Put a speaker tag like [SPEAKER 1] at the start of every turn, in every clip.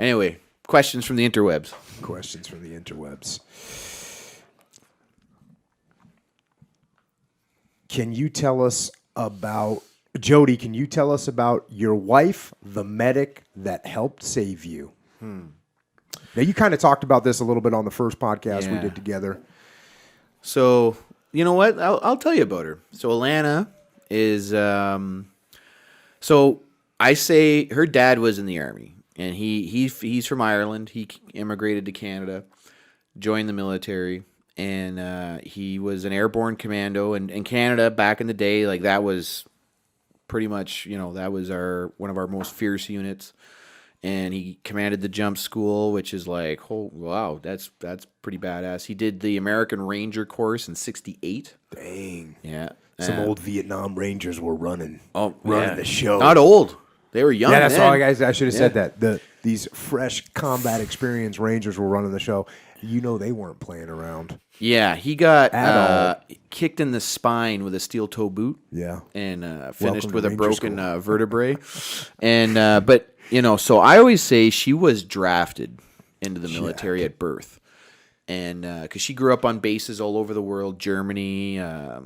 [SPEAKER 1] Anyway, questions from the interwebs.
[SPEAKER 2] Questions from the interwebs. Can you tell us about, Jody, can you tell us about your wife, the medic that helped save you? Now, you kind of talked about this a little bit on the first podcast we did together.
[SPEAKER 1] So, you know what? I'll tell you about her. So, Alana is, so I say her dad was in the Army, and he's from Ireland. He immigrated to Canada, joined the military, and he was an airborne commando. And in Canada, back in the day, like that was pretty much, that was one of our most fierce units. And he commanded the jump school, which is like, oh, wow, that's pretty badass. He did the American Ranger course in 1968.
[SPEAKER 2] Dang.
[SPEAKER 1] Yeah.
[SPEAKER 2] Some old Vietnam Rangers were running
[SPEAKER 1] yeah.
[SPEAKER 2] the show.
[SPEAKER 1] Not old. They were young.
[SPEAKER 2] Yeah, that's
[SPEAKER 1] then.
[SPEAKER 2] all, guys. I should have said that. These fresh combat experience Rangers were running the show. They weren't playing around.
[SPEAKER 1] Yeah, he got kicked in the spine with a steel toe boot.
[SPEAKER 2] Yeah.
[SPEAKER 1] And finished with a broken vertebrae. And but so I always say she was drafted into the military at birth, and because she grew up on bases all over the world, Germany, I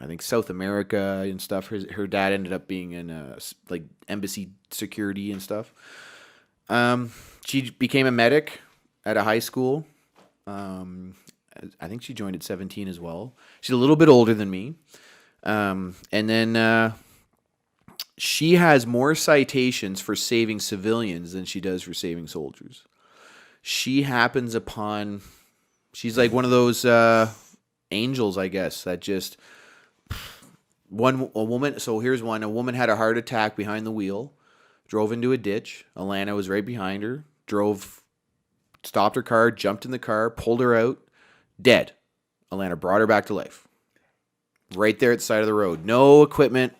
[SPEAKER 1] think South America and stuff. Her dad ended up being in like embassy security and stuff. She became a medic at a high school. I think she joined at 17 as well. She's a little bit older than me. And then she has more citations for saving civilians than she does for saving soldiers. She happens upon, she's like one of those angels, I guess, that just, a woman, so here's one, a woman had a heart attack behind the wheel, drove into a ditch. Alana was right behind her, stopped her car, jumped in the car, pulled her out, dead. Alana brought her back to life. Right there at the side of the road. No equipment,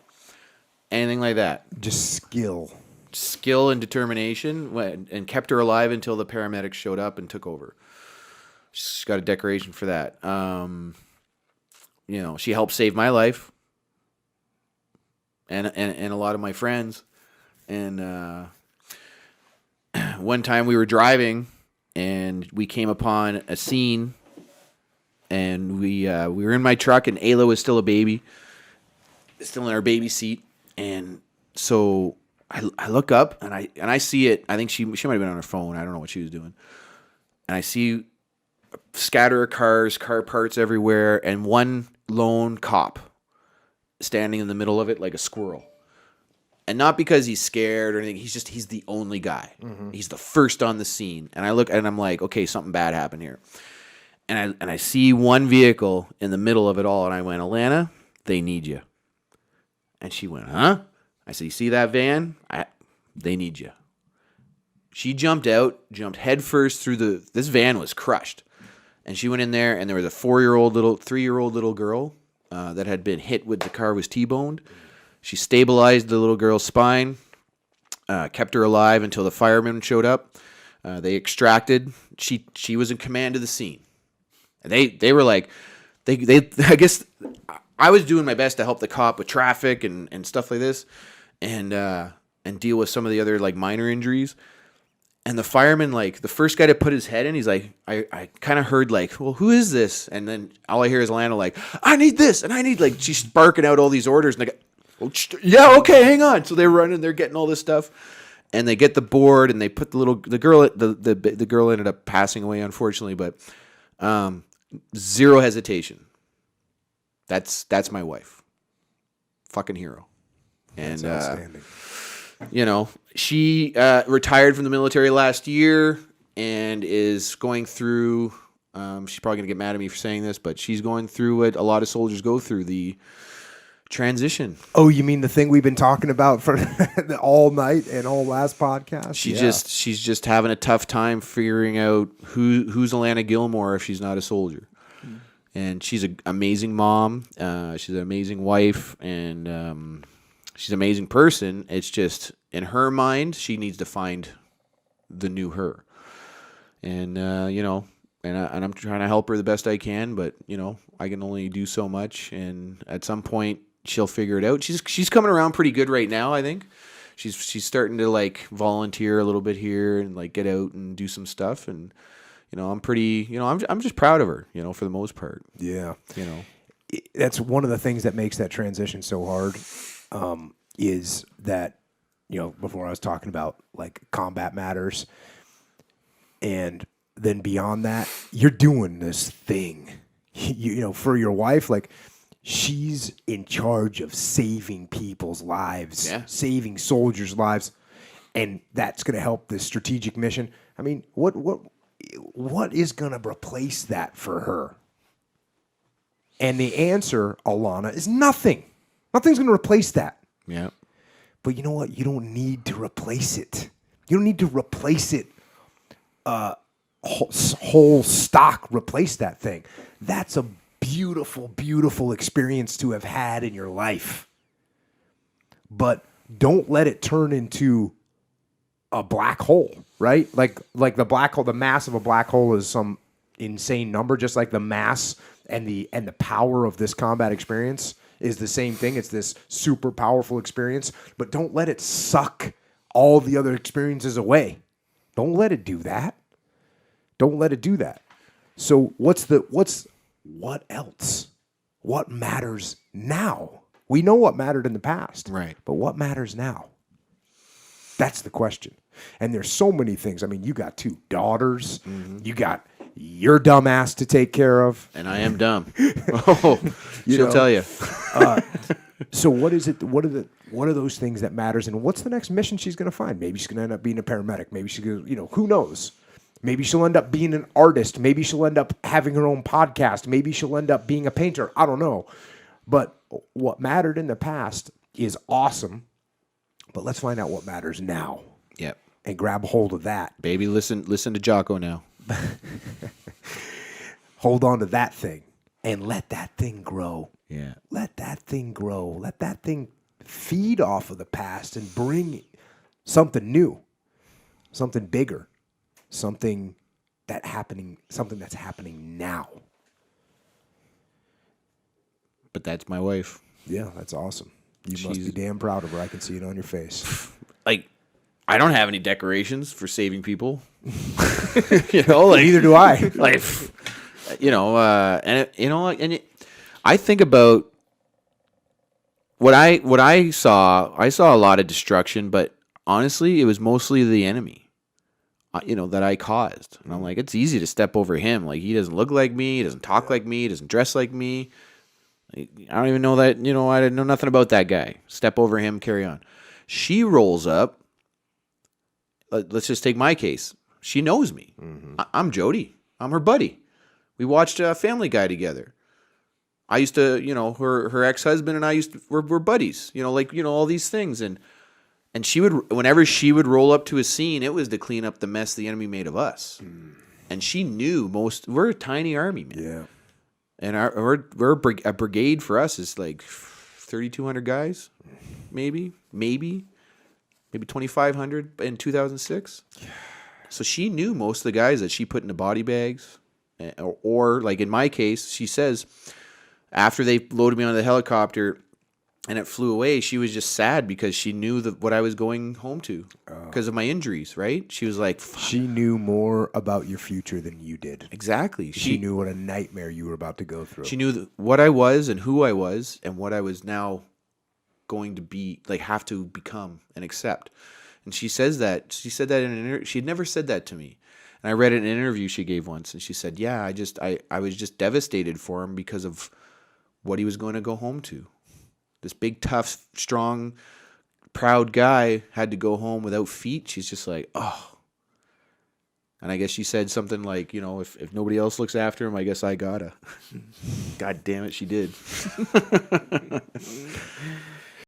[SPEAKER 1] anything like that.
[SPEAKER 2] Just skill.
[SPEAKER 1] Skill and determination, and kept her alive until the paramedics showed up and took over. She's got a decoration for that. She helped save my life and a lot of my friends. And one time we were driving and we came upon a scene, and we were in my truck, and Ayla was still a baby, still in our baby seat. And so I look up and I see it. I think she might have been on her phone. I don't know what she was doing. And I see a scatter of cars, car parts everywhere, and one lone cop standing in the middle of it like a squirrel. And not because he's scared or anything. He's the only guy. Mm-hmm. He's the first on the scene. And I look and I'm like, okay, something bad happened here. And I see one vehicle in the middle of it all, and I went, Alana, they need you. And she went, huh? I said, you see that van? They need you. She jumped out, jumped headfirst through this van was crushed. And she went in there, and there was a 3-year-old little girl that had been hit with the car was T-boned. She stabilized the little girl's spine, kept her alive until the firemen showed up. They extracted. She was in command of the scene. And they were like, they I guess I was doing my best to help the cop with traffic and stuff like this, and deal with some of the other like minor injuries. And the fireman, like the first guy to put his head in, he's like, I kind of heard like, well, who is this? And then all I hear is Alana like, I need this, and I need, like, she's barking out all these orders, and I go, oh, yeah, okay, hang on. So they're running, they're getting all this stuff, and they get the board, and they put the girl ended up passing away, unfortunately, but zero hesitation. That's my wife. Fucking hero. And
[SPEAKER 2] that's outstanding.
[SPEAKER 1] She retired from the military last year and is going through, she's probably going to get mad at me for saying this, but she's going through what a lot of soldiers go through, the transition.
[SPEAKER 2] Oh, you mean the thing we've been talking about for all night and all last podcast?
[SPEAKER 1] She's just having a tough time figuring out who's Alana Gilmore if she's not a soldier. Mm. And she's an amazing mom. She's an amazing wife, and she's an amazing person. It's just, in her mind, she needs to find the new her. And, and I'm trying to help her the best I can, but, I can only do so much. And at some point, she'll figure it out. She's coming around pretty good right now, I think. she's starting to like volunteer a little bit here and like get out and do some stuff. And I'm pretty, I'm just proud of her, for the most part.
[SPEAKER 2] Yeah. That's one of the things that makes that transition so hard, is that, before I was talking about like combat matters, and then beyond that, you're doing this thing, for your wife, like she's in charge of saving people's lives, saving soldiers' lives, and that's going to help this strategic mission. I mean, what is going to replace that for her? And the answer, Alana, is nothing. Nothing's going to replace that.
[SPEAKER 1] Yeah.
[SPEAKER 2] But you know what? You don't need to replace it. You don't need to replace it. Whole stock replace that thing. That's a beautiful, beautiful experience to have had in your life. But don't let it turn into a black hole, right? Like the black hole, the mass of a black hole is some insane number, just like the mass and the power of this combat experience is the same thing. It's this super powerful experience, but don't let it suck all the other experiences away. Don't let it do that. Don't let it do that. So what else? What matters now? We know what mattered in the past.
[SPEAKER 1] Right.
[SPEAKER 2] But what matters now? That's the question. And there's so many things. I mean, you got 2 daughters. Mm-hmm. You got your dumb ass to take care of.
[SPEAKER 1] And I am dumb. She'll tell you.
[SPEAKER 2] So what is it? What are those things that matters? And what's the next mission she's going to find? Maybe she's going to end up being a paramedic. Maybe she's going to, who knows? Maybe she'll end up being an artist. Maybe she'll end up having her own podcast. Maybe she'll end up being a painter. I don't know. But what mattered in the past is awesome. But let's find out what matters now.
[SPEAKER 1] Yep.
[SPEAKER 2] And grab a hold of that.
[SPEAKER 1] Baby, listen to Jocko now.
[SPEAKER 2] Hold on to that thing and let that thing grow.
[SPEAKER 1] Yeah.
[SPEAKER 2] Let that thing grow. Let that thing feed off of the past and bring something new, something bigger, something that's happening now.
[SPEAKER 1] But that's my wife.
[SPEAKER 2] Yeah, that's awesome. You must be damn proud of her. I can see it on your face.
[SPEAKER 1] Like, I don't have any decorations for saving people.
[SPEAKER 2] Neither do I.
[SPEAKER 1] Like, I think about what I saw. I saw a lot of destruction, but honestly, it was mostly the enemy, that I caused. And I'm like, it's easy to step over him. Like, he doesn't look like me. He doesn't talk like me. He doesn't dress like me. I don't even know that, I didn't know nothing about that guy. Step over him, carry on. She rolls up. Let's just take my case. She knows me. Mm-hmm. I'm Jody. I'm her buddy. We watched Family Guy together. I used to, her ex-husband and I we're buddies. All these things. And she would, whenever she would roll up to a scene, it was to clean up the mess the enemy made of us. Mm. And she knew we're a tiny army, man. Yeah. And we're a brigade for us is like 3,200 guys, maybe 2,500 in 2006. Yeah. So she knew most of the guys that she put into body bags, or like in my case, she says after they loaded me on the helicopter and it flew away, she was just sad because she knew what I was going home to because of my injuries, right? She was like... Fuck.
[SPEAKER 2] She knew more about your future than you did.
[SPEAKER 1] Exactly.
[SPEAKER 2] She knew what a nightmare you were about to go through.
[SPEAKER 1] She knew what I was and who I was and what I was now going to be, like, have to become and accept. And she says that. She said that in an interview. She'd never said that to me. And I read an interview she gave once, and she said, yeah, I was just devastated for him because of what he was going to go home to. This big, tough, strong, proud guy had to go home without feet. She's just like, oh. And I guess she said something like, if nobody else looks after him, I guess I gotta. God damn it, she did.